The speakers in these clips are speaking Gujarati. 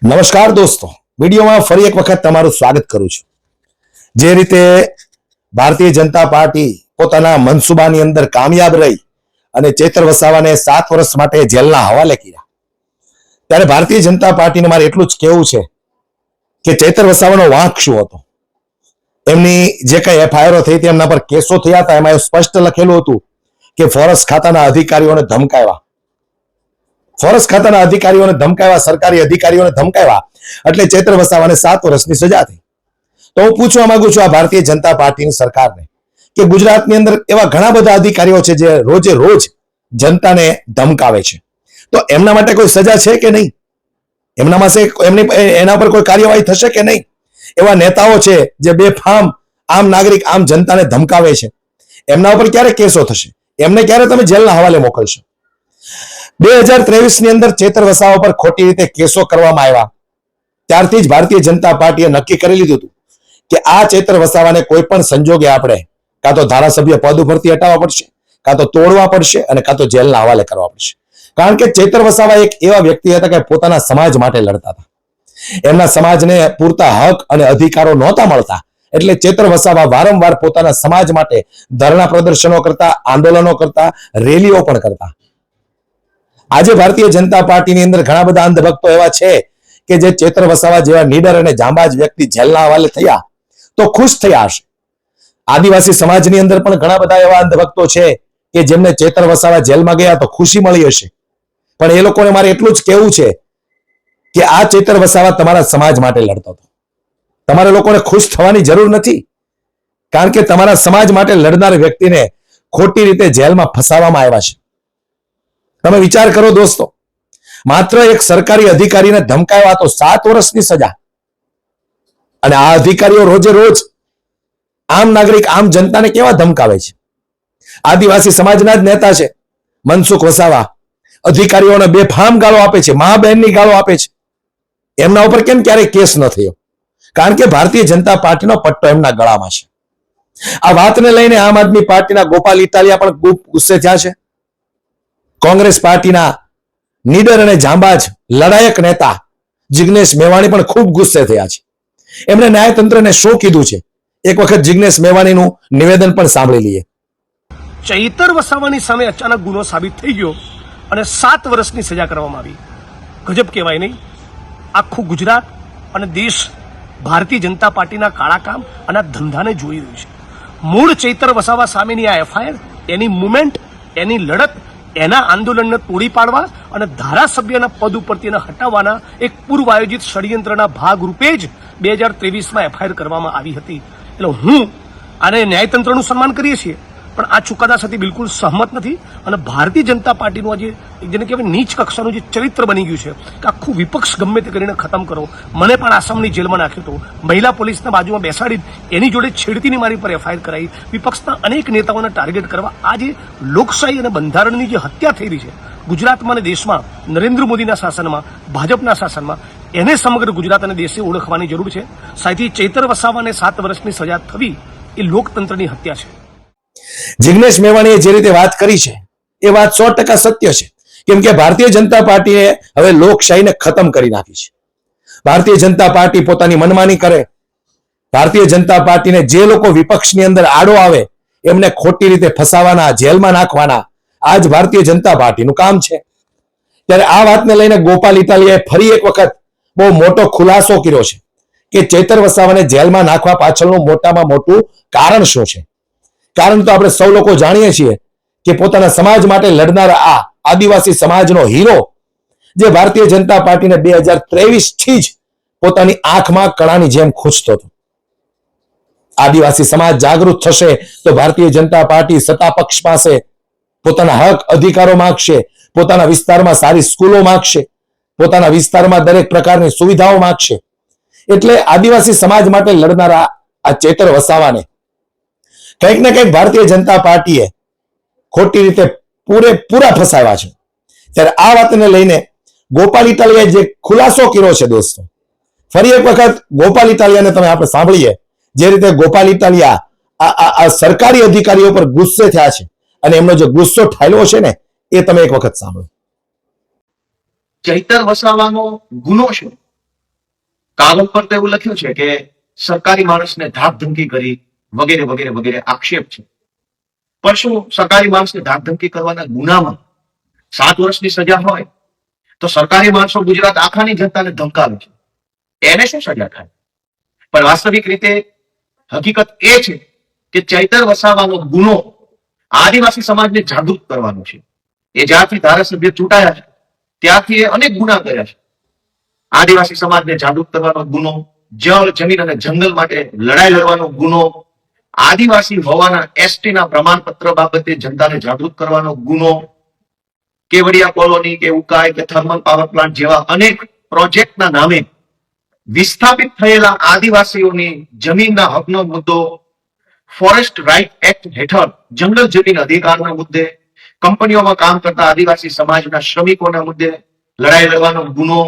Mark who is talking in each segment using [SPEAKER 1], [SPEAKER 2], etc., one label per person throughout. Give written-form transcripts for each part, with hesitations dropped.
[SPEAKER 1] નમસ્કાર દોસ્તો, વિડીયોમાં ફરી એક વખત તમારું સ્વાગત કરું છું। જે રીતે ભારતીય જનતા પાર્ટી પોતાના મનસુબાની અંદર કામયાબ રહી અને ચેતર વસાવાને 7 વર્ષ માટે જેલના હવાલે કર્યા, ત્યારે ભારતીય જનતા પાર્ટીને મારે એટલું જ કહેવું છે કે ચેતર વસાવાનો વાંક શું હતો। એમની જે કઈ એફઆઈઆર થઈ હતી, એમના પર કેસો થયા હતા, એમાં સ્પષ્ટ લખેલું હતું કે ફોરેસ્ટ ખાતાના અધિકારીઓને ધમકાવ્યા, ફોરેસ્ટ ખાતાના અધિકારીઓને ધમકાવ્યા, સરકારી અધિકારીઓને ધમકાવ્યા, એટલે ચેતર વસાવાને 7 વર્ષની સજા થઈ। તો હું પૂછવા માંગુ છું આ ભારતીય જનતા પાર્ટીની સરકારને કે ગુજરાતની અંદર એવા ઘણા બધા અધિકારીઓ છે જે રોજે રોજ જનતાને ધમકાવે છે, તો એમના માટે કોઈ સજા છે કે નહીં? એના પર કોઈ કાર્યવાહી થશે કે નહીં? એવા નેતાઓ છે જે બેફામ આમ નાગરિક આમ જનતાને ધમકાવે છે, એમના ઉપર ક્યારે કેસો થશે? એમને ક્યારે તમે જેલના હવાલે મોકલશો? 2023 ની અંદર ચેતર વસાવા પર ખોટી રીતે કેસો કરવામાં આવ્યા, ત્યારથી જ ભારતીય જનતા પાર્ટીએ નક્કી કરી લીધું હતું કે આ ચેતર વસાવાને કોઈ પણ સંજોગે આપણે કાં તો ધારાસભ્ય પદ ઉપરથી હટાવવા પડશે, કાં તો તોડવા પડશે અને કાં તો જેલના હવાલે કરવા પડશે। કારણ કે ચેતર વસાવા એક એવા વ્યક્તિ હતા કે પોતાના સમાજ માટે લડતા હતા, એમના સમાજને પૂરતા હક અને અધિકારો નહોતા મળતા, એટલે ચેતર વસાવા વારંવાર પોતાના સમાજ માટે ધરણા પ્રદર્શનો કરતા, આંદોલનો કરતા, રેલીઓ પણ કરતા। આજે ભારતીય જનતા પાર્ટીની અંદર ઘણા બધા અંધભક્તો એવા છે કે જે ચેતર વસાવા જેવા નીડર અને જાંબાજ વ્યક્તિ જેલના હવાલે થયા તો ખુશ થયા હશે। આદિવાસી સમાજની અંદર પણ ઘણા બધા એવા અંધભક્તો છે કે જેમને ચેતર વસાવા જેલમાં ગયા તો ખુશી મળી હશે, પણ એ લોકોને મારે એટલું જ કહેવું છે કે આ ચેતર વસાવા તમારા સમાજ માટે લડતો હતો, તમારે લોકોને ખુશ થવાની જરૂર નથી, કારણ કે તમારા સમાજ માટે લડનાર વ્યક્તિને ખોટી રીતે જેલમાં ફસાવવામાં આવ્યા છે। તમે વિચાર કરો દોસ્તો, માત્ર એક સરકારી અધિકારીને ધમકાવ્યા તો 7 વર્ષની સજા, અને આ અધિકારીઓ રોજે રોજ આમ નાગરિક આમ જનતાને કેવા ધમકાવે છે? આદિવાસી સમાજના જ નેતા છે મનસુખ વસાવા, અધિકારીઓને બેફામ ગાળો આપે છે, મા બહેનની ગાળો આપે છે, એમના ઉપર કેમ ક્યારેય કેસ ન થયો? કારણ કે ભારતીય જનતા પાર્ટીનો પટ્ટો એમના ગળામાં છે। આ વાતને લઈને આમ આદમી પાર્ટીના ગોપાલ ઇટાલિયા પણ ખૂબ ગુસ્સે થયા છે। કોંગ્રેસ પાર્ટીના નીડર અને જાંબાજ લડાયક નેતા જિગ્નેશ મેવાણી પણ ખૂબ ગુસ્સે થયા છે। એમણે ન્યાયતંત્રને શું કીધું છે, એક વખત જિગ્નેશ મેવાણીનું નિવેદન પણ સાંભળી લઈએ।
[SPEAKER 2] ચૈતર વસાવાની સામે અચાનક ગુનો સાબિત થઈ ગયો અને 7 વર્ષની સજા કરવામાં આવી, ગજબ કહેવાય નહીં? આખું ગુજરાત અને દેશ ભારતીય જનતા પાર્ટીના કાળા કામ અને ધંધાને જોઈ રહ્યું છે। મૂળ ચૈતર વસાવા સામેની આ એફઆઈઆર, એની મુવમેન્ટ, એની લડત, એના આંદોલનને તોડી પાડવા અને ધારાસભ્યના પદ ઉપરથી એને હટાવવાના એક પૂર્વ આયોજિત ષડયંત્રના ભાગરૂપે જ 2023માં એફઆઈઆર કરવામાં આવી હતી। એટલે હું આને ન્યાયતંત્રનું સન્માન કરીએ છીએ, પણ આ ચુકાદા સાથે બિલકુલ સહમત નથી, અને ભારતીય જનતા પાર્ટીનું આજે જેને કહેવાય નીચ કક્ષાનું જે ચરિત્ર બની ગયું છે કે આખું વિપક્ષ ગમે તે કરીને ખતમ કરો। મને પણ આસામની જેલમાં નાખ્યો હતો, મહિલા પોલીસના બાજુમાં બેસાડી એની જોડે છેડતીની મારી પર એફઆઈઆર કરાઈ, વિપક્ષના અનેક નેતાઓને ટાર્ગેટ કરવા આજે લોકશાહી અને બંધારણની જે હત્યા થઈ રહી છે ગુજરાતમાં અને દેશમાં, નરેન્દ્ર મોદીના શાસનમાં, ભાજપના શાસનમાં, એને સમગ્ર ગુજરાત અને દેશે ઓળખવાની જરૂર છે। સાથી ચૈતર વસાવાને 7 વર્ષની સજા થવી એ લોકતંત્રની હત્યા છે।
[SPEAKER 1] જિગ્નેશ મેવાણીએ જે રીતે વાત કરી છે એ વાત 100% સત્ય છે, કેમ કે ભારતીય જનતા પાર્ટીએ હવે લોકશાહીને ખતમ કરી નાખી છે। ભારતીય જનતા પાર્ટી પોતાની મનમાની કરે, ભારતીય જનતા પાર્ટીને જે લોકો વિપક્ષની અંદર આડો આવે એમને ખોટી રીતે ફસાવાના, જેલમાં નાખવાના, આ જ ભારતીય જનતા પાર્ટીનું કામ છે। ત્યારે આ વાતને લઈને ગોપાલ ઇટાલિયાએ ફરી એક વખત બહુ મોટો ખુલાસો કર્યો છે કે ચેતર વસાવાને જેલમાં નાખવા પાછળનું મોટામાં મોટું કારણ શું છે। કારણ તો આપણે સૌ લોકો જાણીએ છીએ કે પોતાના સમાજ માટે લડનારા આ આદિવાસી સમાજનો હીરો, જે ભારતીય જનતા પાર્ટીને 2023 થી જ પોતાની આંખમાં કણાની જેમ ખૂંચતો હતો। આદિવાસી સમાજ જાગૃત થશે તો ભારતીય જનતા પાર્ટી સત્તા પક્ષ પાસે પોતાના હક અધિકારો માંગશે, પોતાના વિસ્તારમાં સારી સ્કૂલો માંગશે, પોતાના વિસ્તારમાં દરેક પ્રકારની સુવિધાઓ માંગશે। એટલે આદિવાસી સમાજ માટે લડનારા આ ચેતર વસાવાને કંઈક ને કંઈક ભારતીય જનતા પાર્ટીએ ખોટી રીતે પૂરેપૂરા ફસાવ્યા છે। ત્યારે આ વાતને લઈને ગોપાલ ઇટાલિયાએ જે ખુલાસો કર્યો છે દોસ્તો, ફરી એક વખત ગોપાલ ઇટાલિયાને તમે આપણે સાંભળીએ, જે રીતે ગોપાલ ઇટાલિયા આ સરકારી અધિકારીઓ પર ગુસ્સે થયા છે અને એમનો જે ગુસ્સો ઠાલ્યો છે ને એ તમે એક વખત સાંભળો।
[SPEAKER 3] ચૈતર વસાવાનો ગુનો શું? કાગળ પર તો એવું લખ્યું છે કે સરકારી માણસને ધાક ધમકી કરી વગેરે વગેરે વગેરે આક્ષેપ છે. પણ શું સરકારી માણસને ધાક ધમકી કરવાના ગુનામાં 7 વર્ષની સજા હોય તો સરકારી માણસો ગુજરાત આખાની જનતાને ધમકાવે છે, એને શું સજા થાય? પણ વાસ્તવિક રીતે હકીકત એ છે કે ચૈતર વસાવાનો ગુનો આદિવાસી સમાજને જાગૃત કરવાનો છે. એ જ્યારથી ધારાસભ્ય ચૂંટાયા છે ત્યારથી એ અનેક ગુના કર્યા છે. આદિવાસી સમાજને જાગૃત કરવાનો ગુનો, જળ જમીન અને જંગલ માટે લડાઈ લડવાનો ગુનો, આદિવાસી હોવાના એસટી ના પ્રમાણપત્ર બાબતે જનતાને જાગૃત કરવાનો ગુનો, કેવડિયા કોલોની કે ઉકાઈ કે થર્મલ પાવર પ્લાન્ટ જેવા અનેક પ્રોજેક્ટના નામે વિસ્થાપિત થયેલા આદિવાસીઓની જમીનના હકનો મુદ્દો, ફોરેસ્ટ રાઇટ એક્ટ હેઠળ જંગલ જમીન અધિકારના મુદ્દે, કંપનીઓમાં કામ કરતા આદિવાસી સમાજના શ્રમિકોના મુદ્દે લડાઈ લડવાનો ગુનો,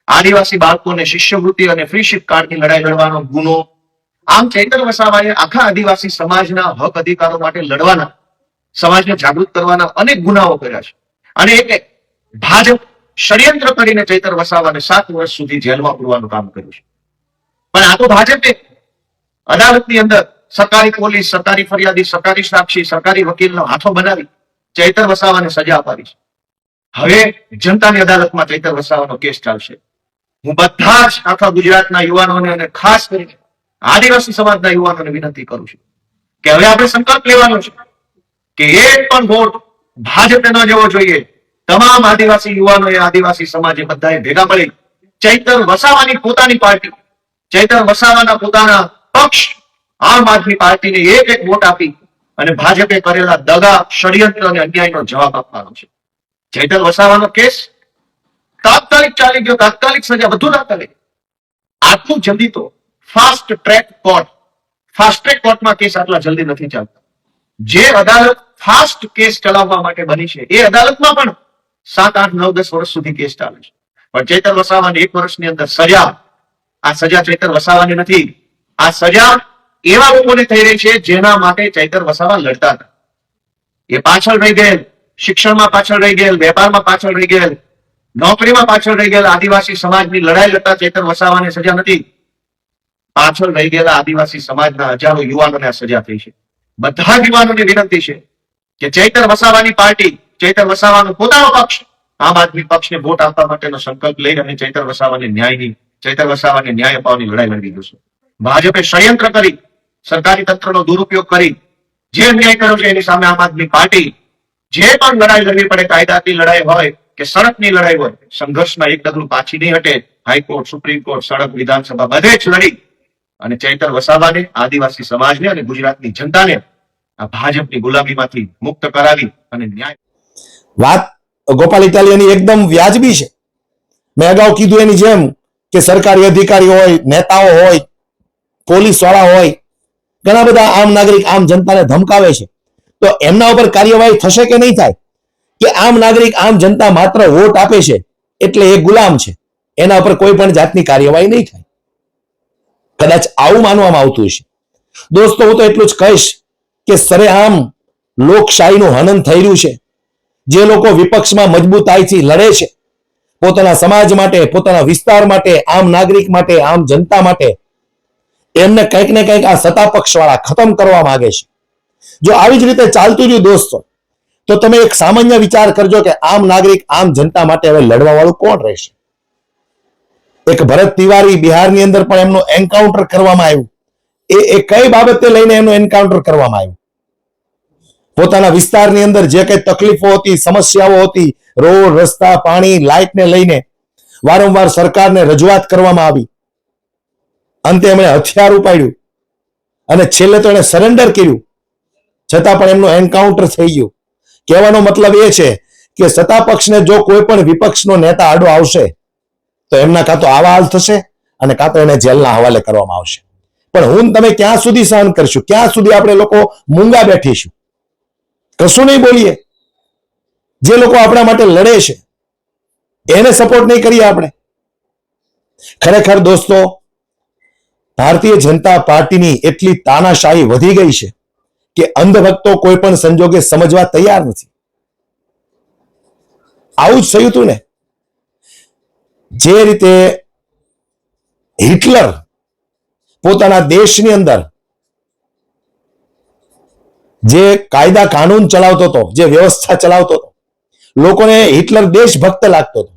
[SPEAKER 3] આદિવાસી બાળકોને શિષ્યવૃત્તિ અને ફ્રી શિપ કાર્ડની લડાઈ લડવાનો ગુનો. આમ ચૈતર વસાવાએ આખા આદિવાસી સમાજના હક અધિકારો માટે લડવાના, સમાજને જાગૃત કરવાના અનેક ગુનાઓ કર્યા છે. અને એટલે ભાજપ ષડયંત્ર કરીને ચૈતર વસાવાને 7 વર્ષ સુધી જેલમાં પૂરવાનું કામ કર્યું છે. પણ આ તો ભાજપે અદાલતની અંદર સરકારી પોલીસ, સરકારી ફરિયાદી, સરકારી સાક્ષી, સરકારી વકીલનો હાથો બનાવી ચૈતર વસાવાને સજા અપાવી છે. હવે જનતાની અદાલતમાં ચૈતર વસાવાનો કેસ ચાલશે. હું બધા જ આખા ગુજરાતના યુવાનોને અને ખાસ કરીને આદિવાસી સમાજના યુવાનોને વિનંતી કરું છું કે હવે આપણે સંકલ્પ લેવાનો છે કે એક પણ વોટ ભાજપને ન જવો જોઈએ. તમામ આદિવાસી યુવાનોએ, આદિવાસી સમાજે બધાએ ભેગા મળી ચૈતર વસાવાની પોતાની પાર્ટી, ચૈતર વસાવાના પોતાના પક્ષ આમ આદમી પાર્ટીને એક વોટ આપી અને ભાજપે કરેલા દગા, ષડયંત્ર અને અન્યાયનો જવાબ આપવાનો છે. ચૈતર વસાવાનો કેસ તાત્કાલિક ચાલી ગયો, તાત્કાલિક સજા, બધું તાત્કાલિક. આટલું જલ્દી તો fast track court, fast track કોર્ટમાં કેસ આટલા જલ્દી નથી ચાલતા. જે અદાલત ફાસ્ટ કેસ ચલાવવા માટે બની છે એ અદાલતમાં પણ 7, 8, 9, 10 વર્ષ સુધી કેસ ચાલે છે. પણ ચૈતર વસાવાને 1 વર્ષની અંદર સજા, આ સજા ચૈતર વસાવાની નથી, આ સજા એવા લોકોને થઈ રહી છે જેના માટે ચૈતર વસાવા લડતા હતા. એ પાછળ રહી ગયેલ, શિક્ષણમાં પાછળ રહી ગયેલ, વેપારમાં પાછળ રહી ગયેલ, નોકરીમાં પાછળ રહી ગયેલા આદિવાસી સમાજની લડાઈ લડતા ચૈતર વસાવાને સજા નથી. પાછળ રહી ગયેલા આદિવાસી સમાજના હજારો યુવાનોને આ સજા થઈ છે. બધા જ યુવાનોને વિનંતી છે કે ચૈતર વસાવાની પાર્ટી, ચૈતર વસાવાનો પોતાનો પક્ષ, આમ આદમી પક્ષને વોટ આપવા માટેનો સંકલ્પ લઈ અને ચૈતર વસાવાને ન્યાય અપાવવાની લડાઈ લડી ગયું છે. ભાજપે ષડયંત્ર કરી, સરકારી તંત્રનો દુરુપયોગ કરી જે અન્યાય કર્યો છે એની સામે આમ આદમી પાર્ટી જે પણ લડાઈ લડવી પડે, કાયદાની લડાઈ હોય કે સડકની લડાઈ હોય, સંઘર્ષમાં એક ડગલું પાછી નહીં હટે. હાઈકોર્ટ, સુપ્રીમ કોર્ટ, સડક, વિધાનસભા બધે જ લડી અને ચૈતર વસાવાને, આદિવાસી સમાજને અને ગુજરાતની જનતાને આ ભાજપની ગુલામીમાંથી મુક્ત કરાવી અને ન્યાય.
[SPEAKER 1] વાત ગોપાલ ઇટાલિયાની એકદમ વ્યાજબી છે. મેં અગાઉ કીધું એની જેમ કે સરકારી અધિકારી હોય, નેતાઓ હોય, પોલીસ વાળા હોય, ઘણા બધા આમ નાગરિક આમ જનતાને ધમકાવે છે. તો એમના ઉપર કાર્યવાહી થશે કે નહીં થાય? કે આમ નાગરિક આમ જનતા માત્ર વોટ આપે છે એટલે એ ગુલામ છે, એના ઉપર કોઈ પણ જાતની કાર્યવાહી નહીં થાય? કદાચ આવું માનવામાં આવતું હશે. દોસ્તો, હું તો એટલું જ કહીશ કે સરેઆમ લોકશાહીનું હનન થઈ રહ્યું છે. જે લોકો વિપક્ષમાં મજબૂતાઈથી લડે છે, પોતાના સમાજ માટે, પોતાના વિસ્તાર માટે, આમ નાગરિક માટે, આમ જનતા માટે, એમને કંઈક ને કંઈક આ સત્તા પક્ષ વાળા ખતમ કરવા માંગે છે. જો આવી જ રીતે ચાલતું રહ્યું દોસ્તો, તો તમે એક સામાન્ય વિચાર કરજો કે આમ નાગરિક આમ જનતા માટે હવે લડવા વાળું કોણ રહેશે? એક ભરત તિવારી બિહારની અંદર પણ એમનું એન્કાઉન્ટર કરવામાં આવ્યું. એ કઈ બાબતે લઈને એમનું એન્કાઉન્ટર કરવામાં આવ્યું? પોતાના વિસ્તારની અંદર જે કઈ તકલીફો હતી, સમસ્યાઓ હતી, રોડ, રસ્તા, પાણી, લાઇટને લઈને વારંવાર સરકારને રજૂઆત કરવામાં આવી. અંતે એમણે હથિયાર ઉપાડ્યું અને છેલ્લે તો એણે સરેન્ડર કર્યું, છતાં પણ એમનું એન્કાઉન્ટર થઈ ગયું. કહેવાનો મતલબ એ છે કે સત્તા પક્ષને જો કોઈ પણ વિપક્ષનો નેતા આડો આવશે તો એમના કાં તો આવા હાલ થશે અને કાં તો એને જેલના હવાલે કરવામાં આવશે. પણ હું તમે ક્યાં સુધી સહન કરશું? ક્યાં સુધી આપણે લોકો મૂંગા બેઠીશું? કશું નહીં બોલીએ? જે લોકો આપણા માટે લડે છે એને સપોર્ટ નહીં કરીએ આપણે? ખરેખર દોસ્તો, ભારતીય જનતા પાર્ટીની એટલી તાનાશાહી વધી ગઈ છે કે અંધભક્તો કોઈ પણ સંજોગે સમજવા તૈયાર નથી. આવું જ થયું હતું ને જે રીતે હિટલર પોતાના દેશની અંદર જે કાયદા કાનૂન ચલાવતો હતો, જે વ્યવસ્થા ચલાવતો હતો, લોકોને હિટલર દેશભક્ત લાગતો હતો.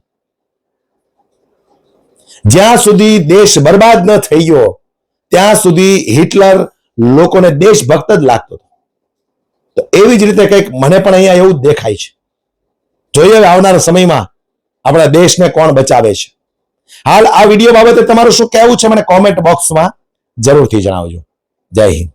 [SPEAKER 1] જ્યાં સુધી દેશ બરબાદ ન થઈ ગયો ત્યાં સુધી હિટલર લોકોને દેશભક્ત જ લાગતો હતો. તો એવી જ રીતે કંઈક મને પણ અહીંયા એવું જ દેખાય છે. જોઈએ આવનારા સમયમાં આપણા દેશને કોણ બચાવે છે. હાલ આ વિડીયો બાબતે તમારું શું કહેવું છે મને કોમેન્ટ બોક્સમાં જરૂરથી જણાવજો. જય હિન્દ.